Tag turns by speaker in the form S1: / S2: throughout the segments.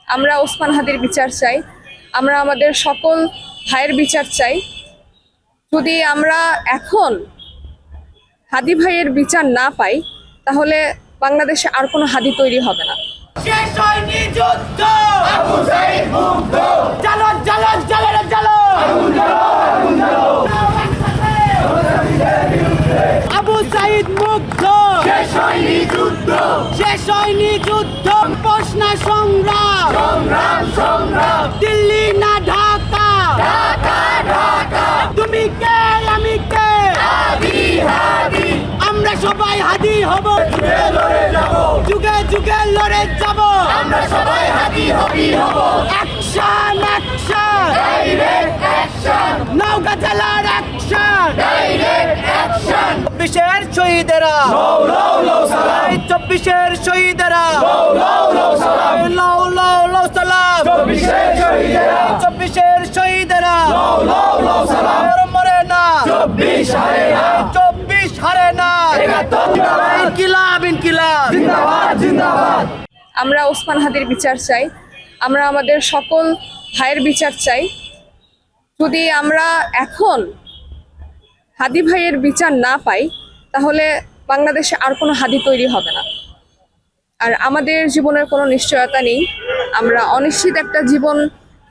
S1: আমরা ওসমান হাদির বিচার চাই। আমরা আমাদের সকল ভাইয়ের বিচার চাই। যদি আমরা এখন হাদি ভাইয়ের বিচার না পাই তাহলে বাংলাদেশে আর কোনো হাদি তৈরি হবে না।
S2: শেষ হয়নি যুদ্ধ, আবু সাঈদ মুগ্ধ, জ্বালো জ্বালো জ্বালো জ্বালো, আবু সাঈদ মুগ্ধ, শেষ হয়নি যুদ্ধ, শেষ হয়নি যুদ্ধ, প্রশ্ন সংগ্রাম, সংগ্রাম সংগ্রাম, দিল্লি না ঢাকা, ঢাকা ঢাকা, তুমি কে আমি কে, হাদি হাদি, আমরা সবাই হাদি হব, যুগে লড়ে যাব, যুগে যুগে লড়ে যাব, আমরা সবাই হাদি হবি হব। Action action, direct action, Naogaon জেলার অ্যাকশন, ডাইরেক্ট অ্যাকশন। 24-এর শহীদেরা লও লও লও সালাম, 24-এর শহীদেরা লও লও লও সালাম, লও লও লও সালাম, 24-এর শহীদেরা, 24-এর শহীদেরা লও লও লও সালাম, মরে না 24 হারে না, 24 হারে না, ইনকিলাব ইনকিলাব, জিন্দাবাদ জিন্দাবাদ।
S1: আমরা ওসমান হাদির বিচার চাই। আমরা আমাদের সকল ভাইয়ের বিচার চাই। যদি আমরা এখন হাদি ভাইয়ের বিচার না পাই তাহলে বাংলাদেশে আর কোনো হাদি তৈরি হবে না। আর আমাদের জীবনের কোনো নিশ্চয়তা নেই। আমরা অনিশ্চিত একটা জীবন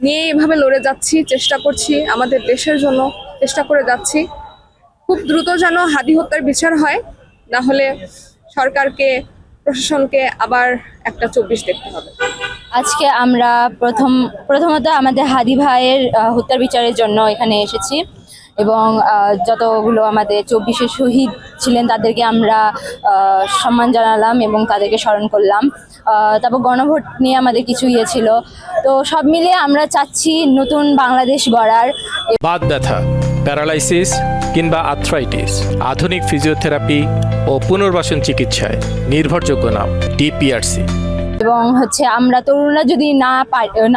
S1: নিয়ে এভাবে লড়ে যাচ্ছি, চেষ্টা করছি, আমাদের দেশের জন্য চেষ্টা করে যাচ্ছি। খুব দ্রুত যেন হাদি হত্যার বিচার হয়, না হলে সরকারকে, প্রশাসনকে আবার একটা 24 দেখতে হবে।
S3: আজকে আমরা প্রথমত আমাদের হাদি ভাইয়ের হত্যার বিচারের জন্য এখানে এসেছি এবং যতগুলো আমাদের 24-এ শহীদ ছিলেন তাদেরকে আমরা সম্মান জানালাম এবং তাদেরকে স্মরণ করলাম। তারপর গণভোট নিয়ে আমাদের কিছু ছিল, তো সব মিলিয়ে আমরা চাচ্ছি নতুন বাংলাদেশ গড়ার।
S4: বাত ব্যথা, প্যারালাইসিস কিংবা আর্থ্রাইটিস, আধুনিক ফিজিওথেরাপি ও পুনর্বাসন চিকিৎসায় নির্ভরযোগ্য নাম ডিপিআরসি।
S3: এবং আমরা তরুণরা যদি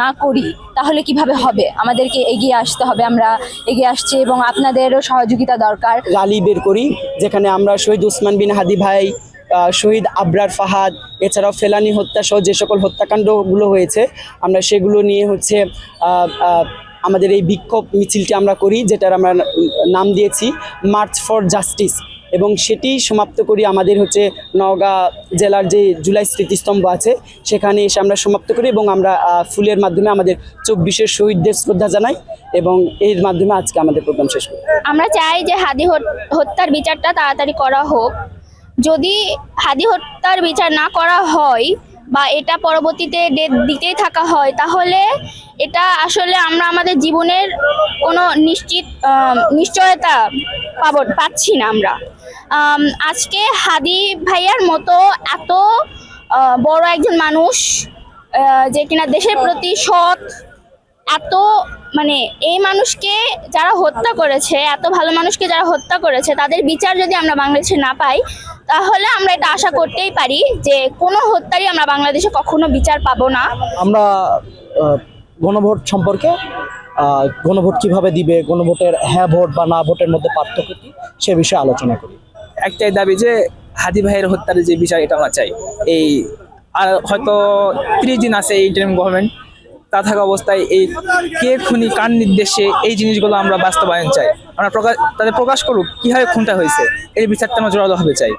S3: না করি তাহলে কিভাবে হবে? আমাদেরকে এগিয়ে আসতে হবে। আমরা এগিয়ে আসছি এবং আপনাদেরও সহযোগিতা দরকার।
S5: র্যালি বের করি যেখানে আমরা শহীদ ওসমান বিন হাদি ভাই, শহীদ আবরার ফাহাদ, এছাড়াও ফেলানি হত্যা সহ যে সকল হত্যাকাণ্ডগুলো হয়েছে আমরা সেগুলো নিয়ে আমাদের এই বিক্ষোভ মিছিলটি আমরা করি, যেটার আমরা নাম দিয়েছি মার্চ ফর জাস্টিস, এবং সেটি সমাপ্ত করি আমাদের নওগাঁ জেলার যে জুলাই স্মৃতিস্তম্ভ আছে সেখানে এসে আমরা সমাপ্ত করি এবং আমরা ফুলের মাধ্যমে আমাদের 24-এর শহীদদের শ্রদ্ধা জানাই এবং এর মাধ্যমে আজকে আমাদের প্রোগ্রাম শেষ করি।
S6: আমরা চাই যে হাদি হত্যার বিচারটা তাড়াতাড়ি করা হোক। যদি হাদি হত্যার বিচার না করা হয় বা এটা পরবর্তীতে দিতেই থাকা হয় তাহলে এটা আসলে আমরা আমাদের জীবনের কোনো নিশ্চয়তা পাচ্ছি না। আমরা আজকে হাদি ভাইয়ার মতো এত বড় একজন মানুষ যে কিনা দেশের প্রতি সৎ, এত এই মানুষকে যারা হত্যা করেছে, এত ভালো মানুষকে যারা হত্যা করেছে তাদের বিচার যদি আমরা বাংলাদেশে না পাই তাহলে আমরা এটা আশা করতেই পারি যে কোনো হত্যারই আমরা বাংলাদেশে কখনো বিচার পাবো না।
S5: আমরা গণভোট সম্পর্কে, গণভোট কিভাবে দিবে, গণভোটের হ্যাঁ ভোট বা না ভোটের মধ্যে পার্থক্য কি সে বিষয়ে আলোচনা করি।
S7: একটাই দাবি যে হাদি ভাইয়ের হত্যার যে বিষয় এটা আমরা চাই। এই আর হয়তো 30 দিন আছে এই ইন্টারিম গভর্নমেন্ট, তা থাকা অবস্থায় এই কে খুনি কার নির্দেশে এই জিনিসগুলো আমরা বাস্তবায়ন চাই। আমরা তাদের প্রকাশ করুক কীভাবে খুনটা হয়েছে, এই বিচারটা আমরা জোরালোভাবে চাই।